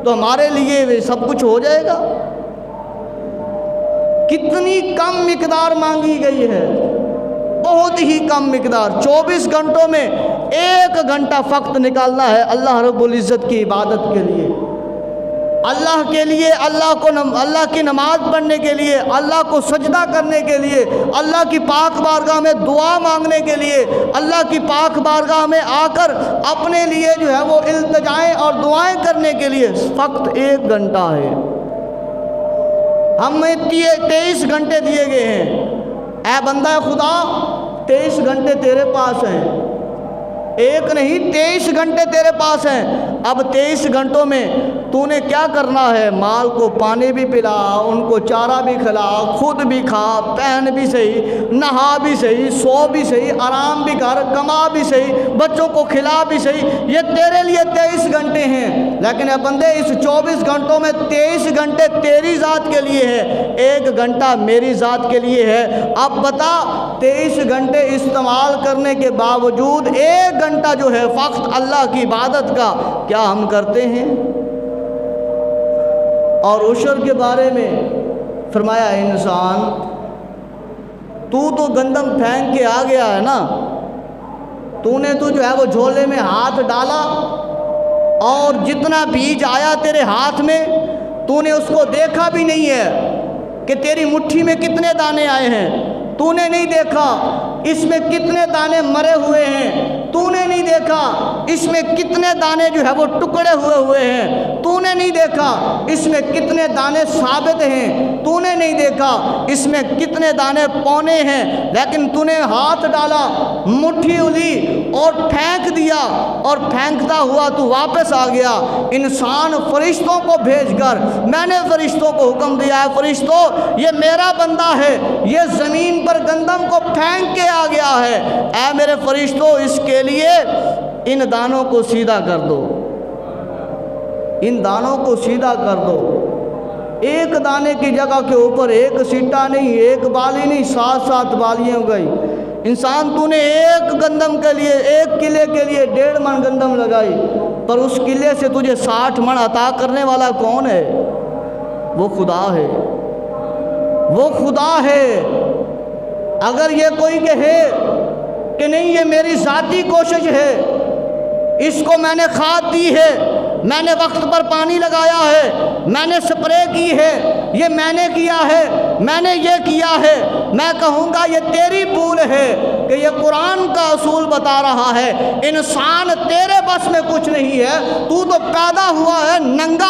تو ہمارے لیے وہ سب کچھ ہو جائے گا۔ کتنی کم مقدار مانگی گئی ہے، بہت ہی کم مقدار۔ 24 گھنٹوں میں 1 گھنٹہ فقط نکالنا ہے اللہ رب العزت کی عبادت کے لیے، اللہ کے لیے، اللہ کی نماز پڑھنے کے لیے، اللہ کو سجدہ کرنے کے لیے، اللہ کی پاک بارگاہ میں دعا مانگنے کے لیے، اللہ کی پاک بارگاہ میں آ کر اپنے لیے جو ہے وہ التجائیں اور دعائیں کرنے کے لیے فقط 1 گھنٹہ ہے۔ ہمیں 23 گھنٹے دیے گئے ہیں۔ اے بندہ خدا، 23 گھنٹے تیرے پاس ہیں، 1 نہیں 23 گھنٹے تیرے پاس ہیں۔ اب 23 گھنٹوں میں تو نے کیا کرنا ہے؟ مال کو پانی بھی پلا، ان کو چارہ بھی کھلا، خود بھی کھا، پہن بھی صحیح، نہا بھی صحیح، سو بھی صحیح، آرام بھی کر، کما بھی صحیح، بچوں کو کھلا بھی صحیح۔ یہ تیرے لیے 23 گھنٹے ہیں، لیکن اے بندے اس 24 گھنٹوں میں 23 گھنٹے تیری ذات کے لیے ہے، 1 گھنٹہ میری ذات کے لیے ہے۔ اب بتا، 23 گھنٹے استعمال کرنے کے باوجود 1 گھنٹہ جو ہے فقط اللہ کی عبادت کا کیا ہم کرتے ہیں؟ اور عشر کے بارے میں فرمایا انسان تو گندم پھینک کے آ گیا ہے نا، تو نے تو جو ہے وہ جھولے میں ہاتھ ڈالا اور جتنا بیج آیا تیرے ہاتھ میں تو نے اس کو دیکھا بھی نہیں ہے کہ تیری مٹھی میں کتنے دانے آئے ہیں، تو نے نہیں دیکھا اس میں کتنے دانے مرے ہوئے ہیں، تو نے نہیں دیکھا اس میں کتنے دانے جو ہے وہ ٹکڑے ہوئے ہیں، تو نے نہیں دیکھا اس میں کتنے دانے ثابت ہیں، تو نے نہیں دیکھا اس میں کتنے دانے پونے ہیں، لیکن تو نے ہاتھ ڈالا، مٹھی الی اور پھینک دیا، اور پھینکتا ہوا تو واپس آ گیا۔ انسان فرشتوں کو بھیج کر، میں نے فرشتوں کو حکم دیا ہے، فرشتوں یہ میرا بندہ ہے، یہ زمین پر گندم کو پھینک کے آ گیا ہے، اے میرے فرشتوں اس کے لیے ان دانوں کو سیدھا کر دو، ان دانوں کو سیدھا کر دو۔ 1 دانے کی جگہ کے اوپر 1 سیٹا نہیں، 1 بالی نہیں، 7 بالیاں ہو گئی۔ انسان تو نے 1 گندم کے لیے، 1 کلے کے لیے 1.5 من گندم لگائی، پر اس کلے سے تجھے 60 من عطا کرنے والا کون ہے؟ وہ خدا ہے، وہ خدا ہے۔ اگر یہ کوئی کہے کہ نہیں یہ میری ذاتی کوشش ہے، اس کو میں نے کھاد دی ہے، میں نے وقت پر پانی لگایا ہے، میں نے سپرے کی ہے، یہ میں نے کیا ہے، میں نے یہ کیا ہے، میں کہوں گا یہ تیری بھول ہے کہ یہ قرآن کا اصول بتا رہا ہے انسان تیرے بس میں کچھ نہیں ہے، تو پیدا ہوا ہے ننگا